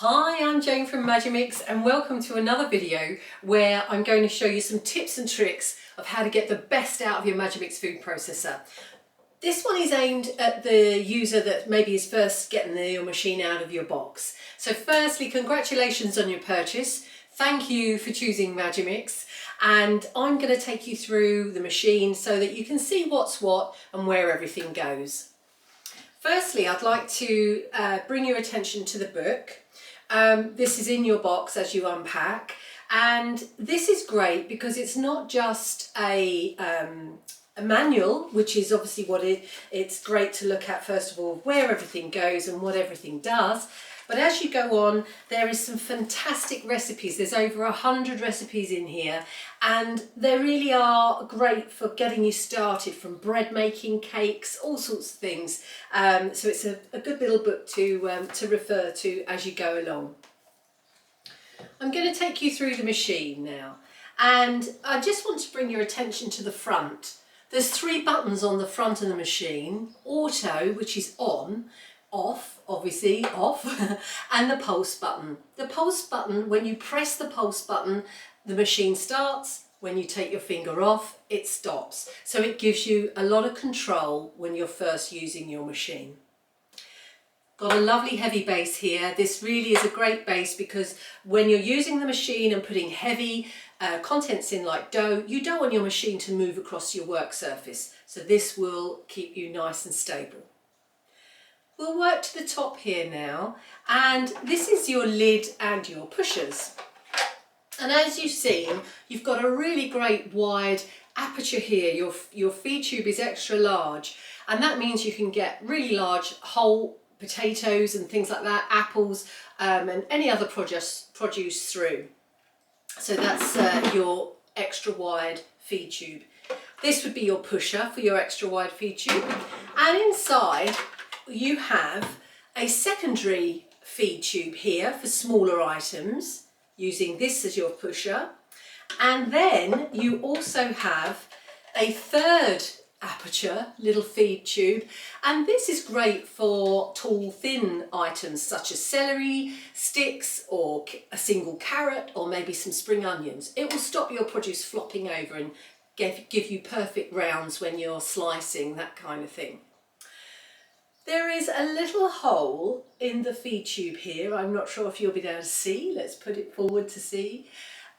Hi, I'm Jane from Magimix and welcome to another video where I'm going to show you some tips and tricks of how to get the best out of your Magimix food processor. This one is aimed at the user that maybe is first getting your machine out of your box. So firstly, congratulations on your purchase. Thank you for choosing Magimix, and I'm going to take you through the machine so that you can see what's what and where everything goes. Firstly, I'd like to bring your attention to the book. This is in your box as you unpack, and this is great because it's not just a manual, which is obviously what it's great to look at first of all, where everything goes and what everything does. But as you go on, there is some fantastic recipes. There's over 100 recipes in here, and they really are great for getting you started, from bread making, cakes, all sorts of things. So it's a good little book to refer to as you go along. I'm going to take you through the machine now, and I just want to bring your attention to the front. There's 3 buttons on the front of the machine: auto, which is on, off, obviously off, and the pulse button. The pulse button, when you press the pulse button, the machine starts. When you take your finger off, it stops. So it gives you a lot of control when you're first using your machine. Got a lovely heavy base here. This really is a great base because when you're using the machine and putting heavy contents in like dough, you don't want your machine to move across your work surface. So this will keep you nice and stable. We'll work to the top here now, and this is your lid and your pushers. And as you've seen, you've got a really great wide aperture here. Your feed tube is extra large, and that means you can get really large whole potatoes and things like that, apples, and any other produce through. So that's your extra wide feed tube. This would be your pusher for your extra wide feed tube, and inside you have a secondary feed tube here for smaller items, using this as your pusher. And then you also have a third aperture little feed tube, and this is great for tall thin items such as celery sticks or a single carrot or maybe some spring onions. It will stop your produce flopping over and give you perfect rounds when you're slicing, that kind of thing. There is a little hole in the feed tube here. I'm not sure if you'll be able to see. Let's put it forward to see.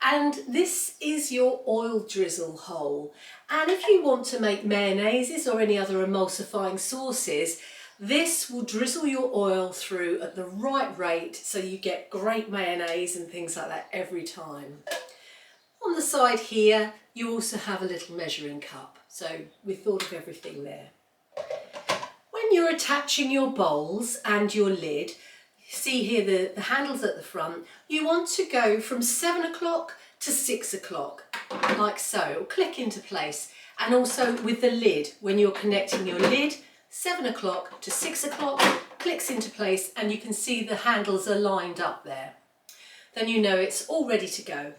And this is your oil drizzle hole. And if you want to make mayonnaises or any other emulsifying sauces, this will drizzle your oil through at the right rate so you get great mayonnaise and things like that every time. On the side here, you also have a little measuring cup. So we thought of everything there. When you're attaching your bowls and your lid, see here the handles at the front, you want to go from 7 o'clock to 6 o'clock, like so. It'll click into place. And also with the lid, when you're connecting your lid, 7 o'clock to 6 o'clock, clicks into place, and you can see the handles are lined up there. Then you know it's all ready to go.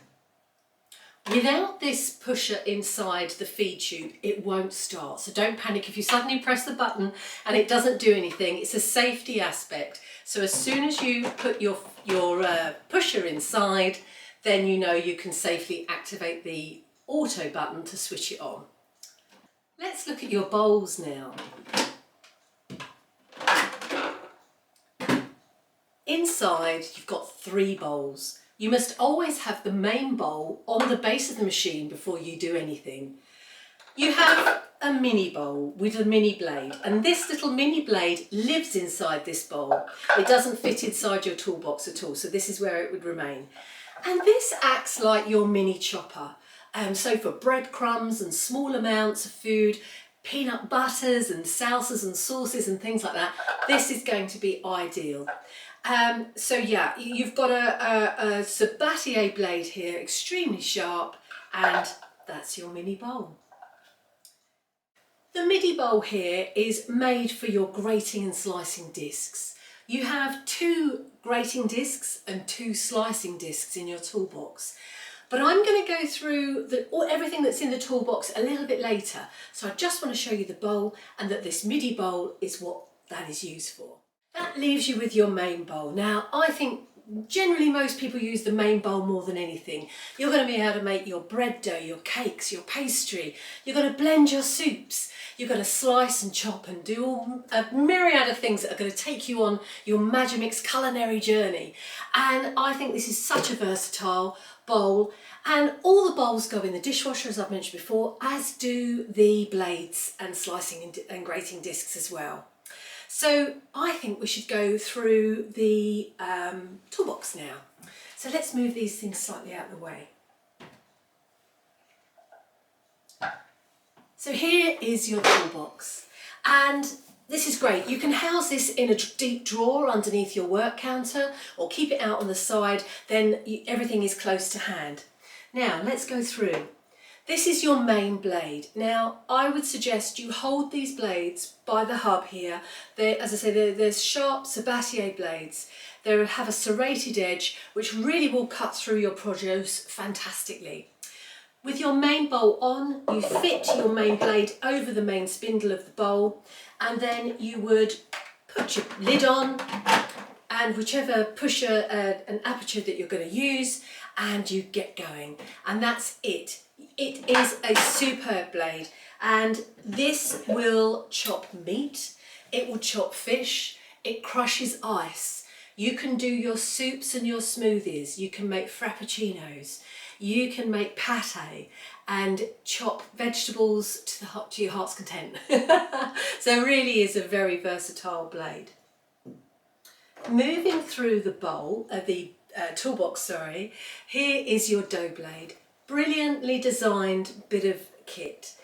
Without this pusher inside the feed tube, it won't start. So don't panic if you suddenly press the button and it doesn't do anything. It's a safety aspect. So as soon as you put your pusher inside, then you know you can safely activate the auto button to switch it on. Let's look at your bowls now. Inside, you've got 3 bowls. You must always have the main bowl on the base of the machine before you do anything. You have a mini bowl with a mini blade, and this little mini blade lives inside this bowl. It doesn't fit inside your toolbox at all, so this is where it would remain. And this acts like your mini chopper. So for breadcrumbs and small amounts of food, peanut butters and salsas and sauces and things like that, this is going to be ideal. So yeah, you've got a Sabatier blade here, extremely sharp, and that's your mini bowl. The midi bowl here is made for your grating and slicing discs. You have 2 grating discs and 2 slicing discs in your toolbox. But I'm going to go through everything that's in the toolbox a little bit later. So I just want to show you the bowl, and that this midi bowl is what that is used for. That leaves you with your main bowl. Now, I think generally most people use the main bowl more than anything. You're going to be able to make your bread dough, your cakes, your pastry. You're going to blend your soups. You're going to slice and chop and do a myriad of things that are going to take you on your Magimix culinary journey. And I think this is such a versatile bowl. And all the bowls go in the dishwasher, as I've mentioned before, as do the blades and slicing and grating discs as well. So I think we should go through the toolbox now. So let's move these things slightly out of the way. So here is your toolbox, and this is great. You can house this in a deep drawer underneath your work counter or keep it out on the side, then everything is close to hand. Now let's go through. This is your main blade. Now I would suggest you hold these blades by the hub here. As I say, there's sharp Sabatier blades. They have a serrated edge which really will cut through your produce fantastically. With your main bowl on, you fit your main blade over the main spindle of the bowl, and then you would put your lid on and whichever pusher and aperture that you're going to use, and you get going. And that's it. It is a superb blade, and this will chop meat, it will chop fish, it crushes ice. You can do your soups and your smoothies, you can make frappuccinos, you can make pate and chop vegetables to your heart's content. So it really is a very versatile blade. Moving through the bowl, toolbox, sorry, here is your dough blade. Brilliantly designed bit of kit.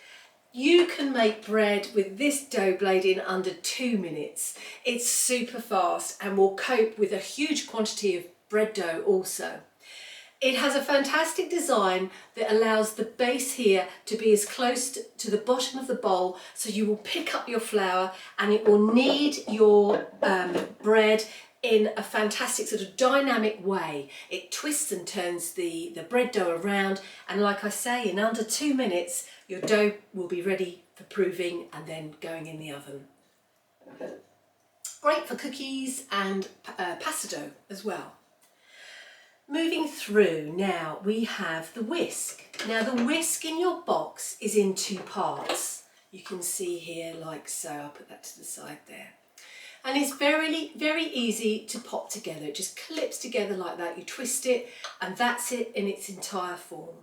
You can make bread with this dough blade in under 2 minutes. It's super fast and will cope with a huge quantity of bread dough also. It has a fantastic design that allows the base here to be as close to the bottom of the bowl, so you will pick up your flour and it will knead your bread in a fantastic sort of dynamic way. It twists and turns the bread dough around, and like I say, in under 2 minutes your dough will be ready for proving and then going in the oven. Great for cookies and pasta dough as well. Moving through now, we have the whisk. Now the whisk in your box is in 2 parts. You can see here like so. I'll put that to the side there. And it's very, very easy to pop together. It just clips together like that. You twist it and that's it in its entire form.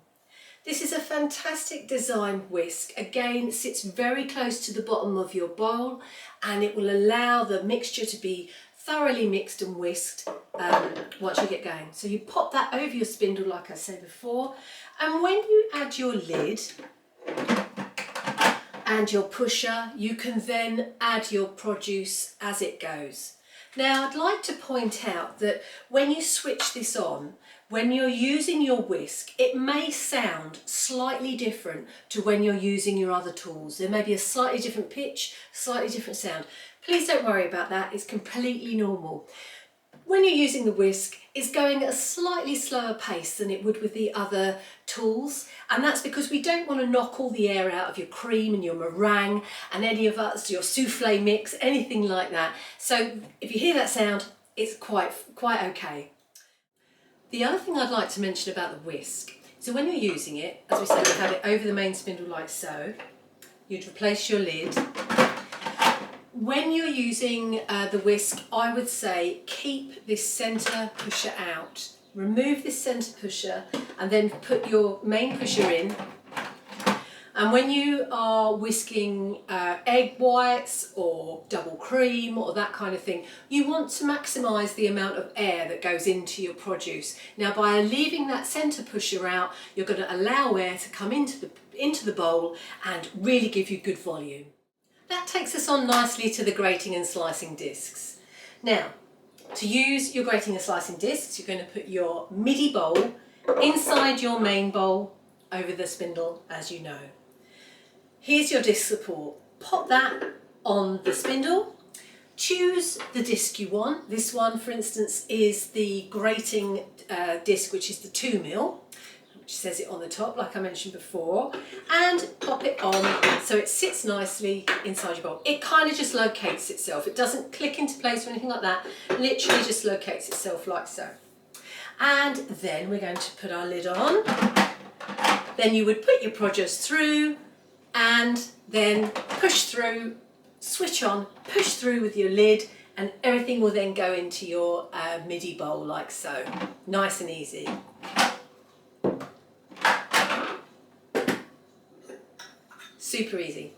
This is a fantastic design whisk. Again, sits very close to the bottom of your bowl, and it will allow the mixture to be thoroughly mixed and whisked once you get going. So you pop that over your spindle like I said before, and when you add your lid and your pusher, you can then add your produce as it goes. Now I'd like to point out that when you switch this on, when you're using your whisk, it may sound slightly different to when you're using your other tools. There may be a slightly different pitch, slightly different sound. Please don't worry about that, it's completely normal. When you're using the whisk, it's going at a slightly slower pace than it would with the other tools, and that's because we don't want to knock all the air out of your cream and your meringue and any of us, your souffle mix, anything like that. So if you hear that sound, it's quite okay. The other thing I'd like to mention about the whisk, so when you're using it, as we said, you have it over the main spindle like so, you'd replace your lid. When you're using the whisk, I would say keep this centre pusher out. Remove this centre pusher and then put your main pusher in. And when you are whisking egg whites or double cream or that kind of thing, you want to maximise the amount of air that goes into your produce. Now by leaving that centre pusher out, you're going to allow air to come into the bowl and really give you good volume. That takes us on nicely to the grating and slicing discs. Now, to use your grating and slicing discs, you're going to put your midi bowl inside your main bowl over the spindle, as you know. Here's your disc support. Pop that on the spindle. Choose the disc you want. This one, for instance, is the grating disc, which is the 2mm. Which says it on the top, like I mentioned before, and pop it on so it sits nicely inside your bowl. It kind of just locates itself. It doesn't click into place or anything like that. Literally just locates itself like so. And then we're going to put our lid on. Then you would put your produce through and then push through, switch on, push through with your lid, and everything will then go into your midi bowl like so. Nice and easy. Super easy.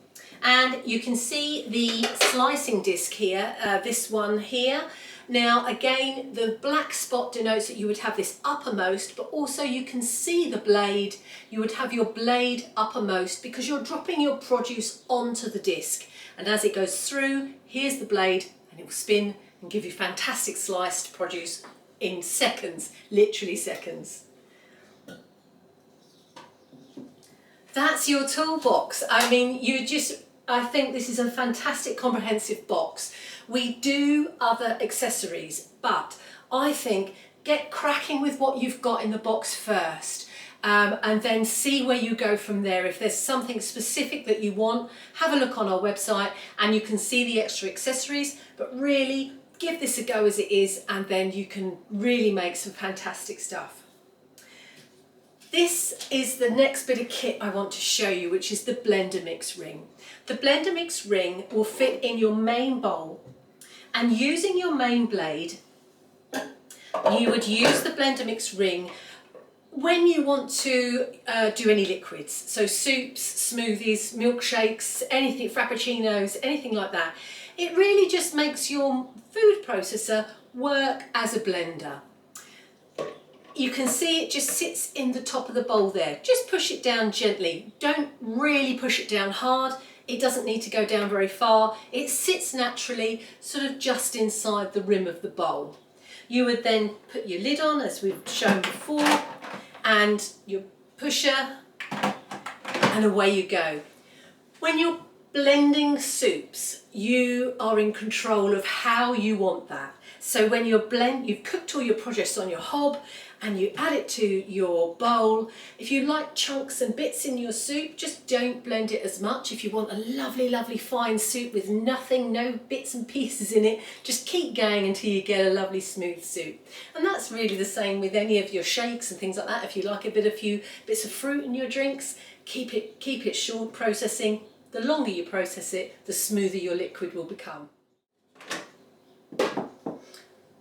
And you can see the slicing disc here, this one here. Now again, the black spot denotes that you would have this uppermost, but also you can see the blade. You would have your blade uppermost because you're dropping your produce onto the disc. And as it goes through, here's the blade, and it will spin and give you fantastic sliced produce in seconds, literally seconds. That's your toolbox. I mean, I think this is a fantastic comprehensive box. We do other accessories, but I think get cracking with what you've got in the box first, and then see where you go from there. If there's something specific that you want, have a look on our website and you can see the extra accessories, but really give this a go as it is, and then you can really make some fantastic stuff. This is the next bit of kit I want to show you, which is the blender mix ring. The blender mix ring will fit in your main bowl, and using your main blade, you would use the blender mix ring when you want to do any liquids. So soups, smoothies, milkshakes, anything, frappuccinos, anything like that. It really just makes your food processor work as a blender. You can see it just sits in the top of the bowl there. Just push it down gently. Don't really push it down hard. It doesn't need to go down very far. It sits naturally, sort of just inside the rim of the bowl. You would then put your lid on, as we've shown before, and your pusher, and away you go. When you're blending soups, you are in control of how you want that. So when you've cooked all your produce on your hob and you add it to your bowl. If you like chunks and bits in your soup, just don't blend it as much. If you want a lovely, lovely fine soup with nothing, no bits and pieces in it, just keep going until you get a lovely smooth soup. And that's really the same with any of your shakes and things like that. If you like a few bits of fruit in your drinks, keep it short processing. The longer you process it, the smoother your liquid will become.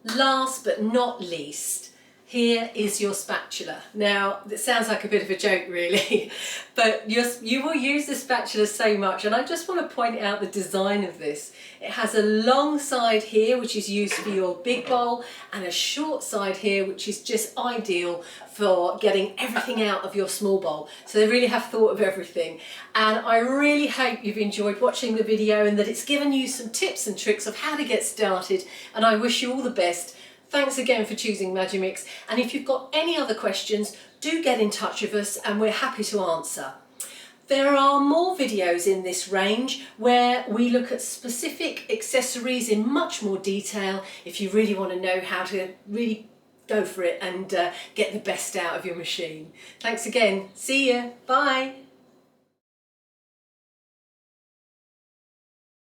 Last but not least, here is your spatula. Now, it sounds like a bit of a joke really, but you will use the spatula so much, and I just want to point out the design of this. It has a long side here, which is used for your big bowl, and a short side here, which is just ideal for getting everything out of your small bowl. So they really have thought of everything. And I really hope you've enjoyed watching the video and that it's given you some tips and tricks of how to get started, and I wish you all the best. Thanks again for choosing Magimix, and if you've got any other questions, do get in touch with us and we're happy to answer. There are more videos in this range where we look at specific accessories in much more detail if you really want to know how to really go for it and get the best out of your machine. Thanks again. See ya. Bye.